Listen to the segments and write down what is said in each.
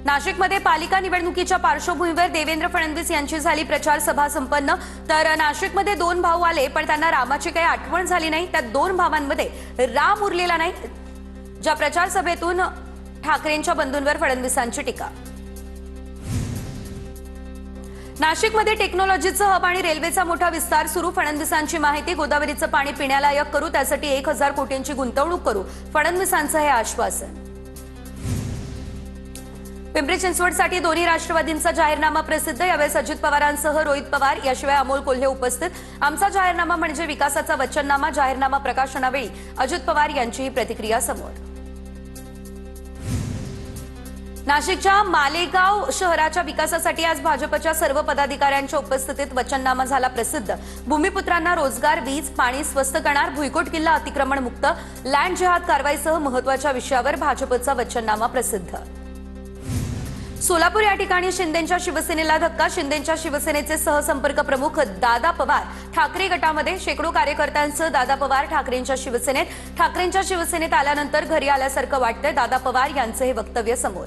नाशिकमध्ये पालिका निवडणुकीच्या पार्श्वभूमीवर देवेंद्र फडणवीस यांची झाली प्रचार सभा संपन्न। तर नाशिकमध्ये दोन भाऊ आले पण त्यांना रामाची काही आठवण झाली नाही। त्या दोन भावांमध्ये राम उरलेला नाही। ज्या प्रचार सभेतून ठाकरेंच्या बंधूंवर फडणवीसांची टीका। नाशिकमध्ये टेक्नॉलॉजीचं हब आणि रेल्वेचा मोठा विस्तार सुरू। फडणवीसांची माहिती, गोदावरीचं पाणी पिण्यालायक करू, त्यासाठी 1000 कोटींची गुंतवणूक करू, फडणवीसांचं हे आश्वासन। पिंपरी चिंचवडसाठी दोन्ही राष्ट्रवादींचा जाहीरनामा प्रसिद्ध। यावेळी अजित पवारांसह रोहित पवार याशिवाय अमोल कोल्हे उपस्थित। आमचा जाहीरनामा म्हणजे विकासाचा वचननामा। जाहीरनामा प्रकाशनावेळी अजित पवार यांची प्रतिक्रिया समोर। नाशिकच्या मालेगाव शहराच्या विकासासाठी आज भाजपच्या सर्व पदाधिकाऱ्यांच्या उपस्थितीत वचननामा झाला प्रसिद्ध। भूमिपुत्रांना रोजगार, वीज, पाणी स्वस्त करणार, भुईकोट किल्ला अतिक्रमण मुक्त, लँड जिहाद कारवाईसह महत्त्वाच्या विषयावर भाजपचा वचननामा प्रसिद्ध। सोलापूर या ठिकाणी शिंदेंच्या शिवसेनेला धक्का। शिंदेंच्या शिवसेनेचे सहसंपर्क प्रमुख दादा पवार ठाकरे गटामध्ये। शेकडो कार्यकर्त्यांसह दादा पवार ठाकरेंच्या शिवसेनेत। ठाकरेंच्या शिवसेनेत आल्यानंतर घरी आल्यासारखं वाटतंय, दादा पवार यांचं हे वक्तव्य समोर।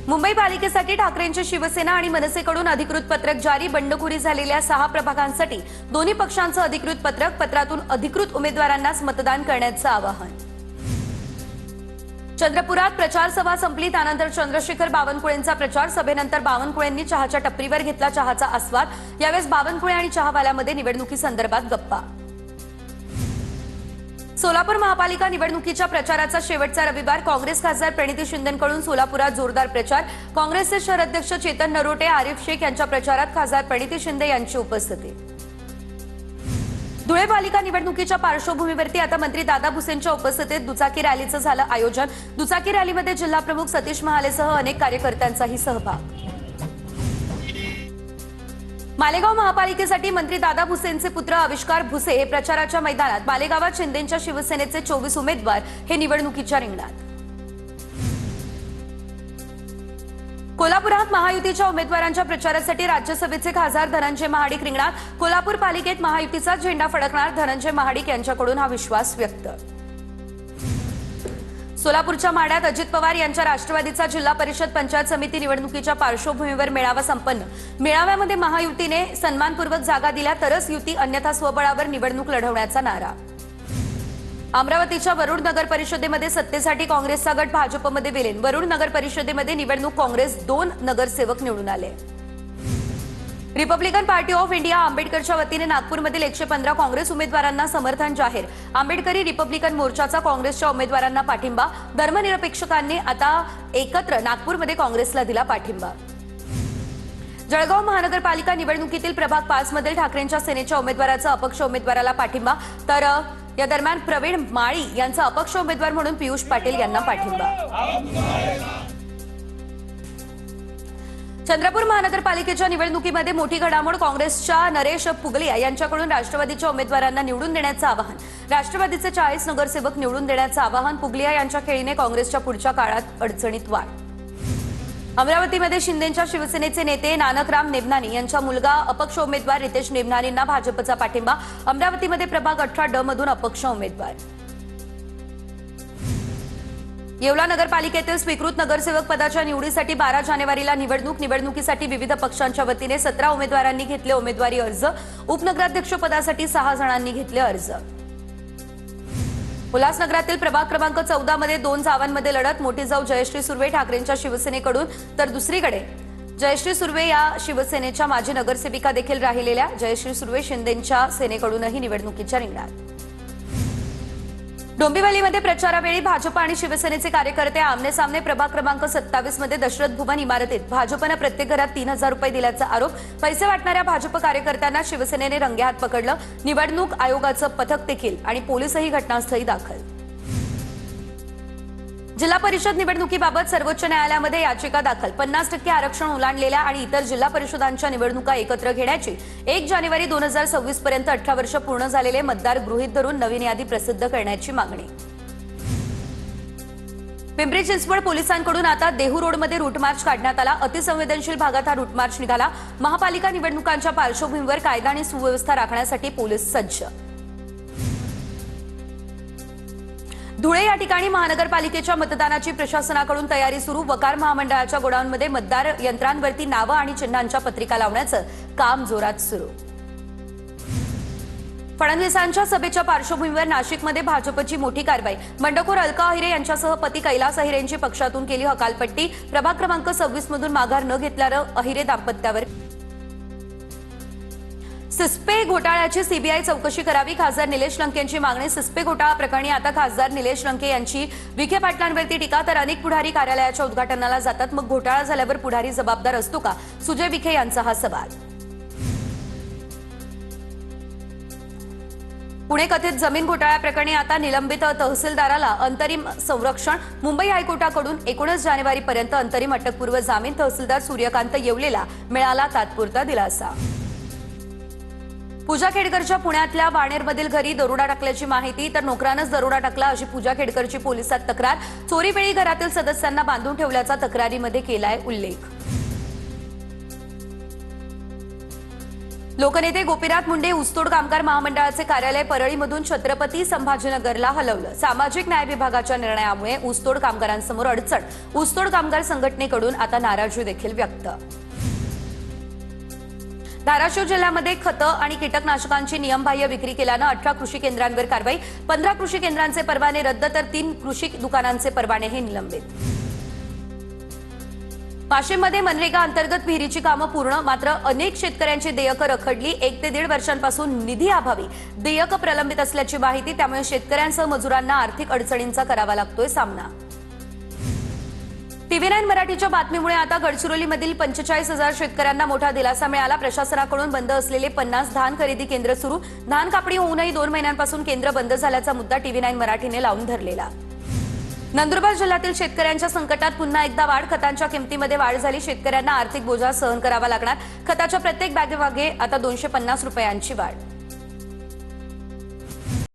मुंबई पालिकेसाठी ठाकरेंची शिवसेना आणि मनसेकडून अधिकृत पत्रक जारी। बंडखोरी झालेल्या 6 प्रभागांसाठी दोन्ही पक्षांचं अधिकृत पत्रक। पत्रातून अधिकृत उमेदवारांनाच मतदान करण्याचं आवाहन। चंद्रपुरात प्रचार सभा संपली, त्यानंतर चंद्रशेखर बावनकुळेंचा प्रचार। सभेनंतर बावनकुळेंनी चहाच्या टपरीवर घेतला चहाचा आस्वाद। यावेळेस बावनकुळे आणि चहावाल्यामध्ये निवडणुकीसंदर्भात गप्पा। सोलापूर महापालिका निवडणुकीच्या प्रचाराचा शेवटचा रविवार। काँग्रेस खासदार प्रणिती शिंदेंकडून सोलापुरात जोरदार प्रचार। काँग्रेसचे शहर अध्यक्ष चेतन नरोटे, आरिफ शेख यांच्या प्रचारात खासदार प्रणिती शिंदे यांची उपस्थिती। धुळे पालिका निवडणुकीच्या पार्श्वभूमीवरती आता मंत्री दादा भुसेंच्या उपस्थितीत दुचाकी रॅलीचं झालं आयोजन। दुचाकी रॅलीमध्ये जिल्हाप्रमुख सतीश महालेसह अनेक कार्यकर्त्यांचाही सहभाग। मालेगाव महापालिकेसाठी मंत्री दादा भुसेंचे पुत्र आविष्कार भुसे हे प्रचाराच्या मैदानात। मालेगावात शिंदेंच्या शिवसेनेचे 24 उमेदवार हे निवडणुकीच्या रिंगणात। कोल्हापुरात महायुतीच्या उमेदवारांच्या प्रचारासाठी राज्यसभेचे खासदार धनंजय महाडिक रिंगणात। कोल्हापूर पालिकेत महायुतीचा झेंडा फडकणार, धनंजय महाडिक यांच्याकडून हा विश्वास व्यक्त। सोलापूरच्या माढ्यात अजित पवार यांच्या राष्ट्रवादीचा जिल्हा परिषद पंचायत समिती निवडणुकीच्या पार्श्वभूमीवर मेळावा संपन्न। मेळाव्यामध्ये महायुतीने सन्मानपूर्वक जागा दिल्या तरच युती, अन्यथा स्वबळावर निवडणूक लढवण्याचा नारा। अमरावतीच्या वरुड नगर परिषदेमध्ये सत्तेसाठी काँग्रेसचा गट भाजपमध्ये विलीन। वरुड नगर परिषदेमध्ये निवडणूक काँग्रेस 2 नगरसेवक निवडून आले। रिपब्लिकन पार्टी ऑफ इंडिया आंबेडकरच्या वतीने नागपूरमधील 115 काँग्रेस उमेदवारांना समर्थन जाहीर। आंबेडकरी रिपब्लिकन मोर्चाचा काँग्रेसच्या उमेदवारांना पाठिंबा। धर्मनिरपेक्षकांनी आता एकत्र नागपूरमध्ये काँग्रेसला दिला पाठिंबा। जळगाव महानगरपालिका निवडणुकीतील प्रभाग 5 मधील ठाकरेंच्या सेनेच्या उमेदवाराचा अपक्ष उमेदवाराला पाठिंबा। तर या दरम्यान प्रवीण माळी यांचा अपक्ष उमेदवार म्हणून पियुष पाटील यांना पाठिंबा। चंद्रपूर महानगरपालिकेच्या निवडणुकीमध्ये मोठी घडामोड। काँग्रेसच्या नरेश पुगलिया यांच्याकडून राष्ट्रवादीच्या उमेदवारांना निवडून देण्याचं आवाहन। राष्ट्रवादीचे 40 नगरसेवक निवडून देण्याचं आवाहन। पुगलिया यांच्या खेळीने काँग्रेसच्या पुढच्या काळात अडचणीत वाढ। अमरावतीमध्ये शिंदेंच्या शिवसेनेचे नेते नानकराम नेमनानी यांचा मुलगा अपक्ष उमेदवार रितेश नेमनानींना भाजपचा पाठिंबा। अमरावतीमध्ये प्रभाग 18 ड मधून अपक्ष उमेदवार। येवला नगरपालिकेतील स्वीकृत नगरसेवक पदाच्या निवडीसाठी 12 जानेवारीला निवडणुकीसाठी विविध पक्षांच्या वतीने 17 उमेदवारांनी घेतले उमेदवारी अर्ज। उपनगराध्यक्ष पदासाठी 6 जणांनी घेतले अर्ज। उल्हासनगरातील प्रभाग क्रमांक 14 मध्ये 2 जावांमध्ये लढत। मोठी जाऊ जयश्री सुर्वे ठाकरेंच्या शिवसेनेकडून, तर दुसरीकडे जयश्री सुर्वे या शिवसेनेच्या माजी नगरसेविका देखील राहिलेल्या जयश्री सुर्वे शिंदेंच्या सेनेकडूनही निवडणुकीच्या रिंगणात। डोंबिवलीमध्ये प्रचारावेळी भाजप आणि शिवसेनेचे कार्यकर्ते आमने-सामने। प्रभाग क्रमांक 27 मध्ये दशरथ भुवन इमारतीत भाजपने प्रत्येक घरात 3000 रुपये दिल्याचा आरोप। पैसे वाटणाऱ्या भाजप कार्यकर्त्यांना शिवसेनेने रंगेहात पकडलं। निवडणूक आयोगाचं पथक देखील आणि पोलीसही घटनास्थळी दाखल। जिल्हा परिषद निवडणुकीबाबत सर्वोच्च न्यायालयामध्ये याचिका दाखल। 50% आरक्षण ओलांडलेल्या आणि इतर जिल्हा परिषदांच्या निवडणुका एकत्र घेण्याची 1 जानेवारी 2026 पर्यंत 18 वर्ष पूर्ण झालेले मतदार गृहीत धरून नवीन यादी प्रसिद्ध करण्याची मागणी। पिंपरी चिंचवड पोलिसांकडून आता देहू रोडमध्ये रूट मार्च काढण्यात आला। अतिसंवेदनशील भागात हा रूट मार्च निघाला। महापालिका निवडणुकांच्या पार्श्वभूमीवर कायदा आणि सुव्यवस्था राखण्यासाठी पोलीस सज्ज। धुळे या ठिकाणी महानगरपालिकेच्या मतदानाची प्रशासनाकडून तयारी सुरू। वकार महामंडळाच्या गोडाऊनमध्ये मतदार यंत्रांवरती नावं आणि चिन्हांच्या पत्रिका लावण्याचं काम जोरात सुरू। फडणवीसांच्या सभेच्या पार्श्वभूमीवर नाशिकमध्ये भाजपची मोठी कारवाई। बंडखोर अलका अहिरे यांच्यासह पती कैलास अहिरेंची पक्षातून केली हकालपट्टी। प्रभाग क्रमांक 26 मधून माघार न घेतल्यानं अहिरे दाम्पत्यावर सिस्पे घोटाळ्याची सीबीआय चौकशी करावी। खासदार निलेश लंके यांची मागणी। सिस्पे घोटाळा प्रकरणी आता खासदार निलेश लंके यांची विखे पाटलांवरती टीका, तर अनेक पुढारी कार्यालयाच्या उद्घाटनाला जातात, मग घोटाळा झाल्यावर पुढारी जबाबदार असतो का? सुजय विखे यांचा हा सवाल। पुणे कथित जमीन घोटाळ्या प्रकरणी आता निलंबित तहसीलदाराला अंतरिम संरक्षण। मुंबई हायकोर्टाकडून 19 जानेवारीपर्यंत अंतरिम अटकपूर्व जामीन। तहसीलदार सूर्यकांत येवलेला मिळाला तात्पुरता दिलासा। पूजा खेडकरच्या पुण्यातल्या वाणेरमधील घरी दरोडा टाकल्याची माहिती, तर नोकरानंच दरोडा टाकला अशी पूजा खेडकरची पोलिसात तक्रार। चोरीवेळी घरातील सदस्यांना बांधून ठेवल्याचा तक्रारीमध्ये केलाय उल्लेख। लोकनेते गोपीनाथ मुंडे ऊसतोड कामगार महामंडळाचे कार्यालय परळीमधून छत्रपती संभाजीनगरला हलवलं। सामाजिक न्याय विभागाच्या निर्णयामुळे ऊसतोड कामगारांसमोर अडचण। ऊसतोड कामगार संघटनेकडून आता नाराजी देखील व्यक्त। धाराशिव जिल्ह्यामध्ये खतं आणि कीटकनाशकांची नियमबाह्य विक्री केल्यानं 18 कृषी केंद्रांवर कारवाई। 15 कृषी केंद्रांचे परवाने रद्द, तर 3 कृषी दुकानांचे परवानेही निलंबित। वाशिममध्ये मनरेगा अंतर्गत विहिरीची कामं पूर्ण, मात्र अनेक शेतकऱ्यांची देयकं रखडली। 1 ते 1.5 वर्षांपासून निधी अभावी देयकं प्रलंबित असल्याची माहिती, त्यामुळे शेतकऱ्यांसह मजुरांना आर्थिक अडचणींचा करावा लागतोय सामना। TV9 मराठीच्या बातमीमुळे आता गडचिरोलीमधील 45,000 शेतकऱ्यांना मोठा दिलासा मिळाला। प्रशासनाकडून बंद असलेले 50 धान खरेदी केंद्र सुरू। धान कापणी होऊनही 2 महिन्यांपासून केंद्र बंद झाल्याचा मुद्दा TV9 मराठीने लावून धरलेला। नंदुरबार जिल्ह्यातील शेतकऱ्यांच्या संकटात पुन्हा एकदा वाढ। खतांच्या किमतीमध्ये वाढ झाली। शेतकऱ्यांना आर्थिक बोजा सहन करावा लागणार। खताच्या प्रत्येक बॅगेमागे आता 250 रुपयांची वाढ।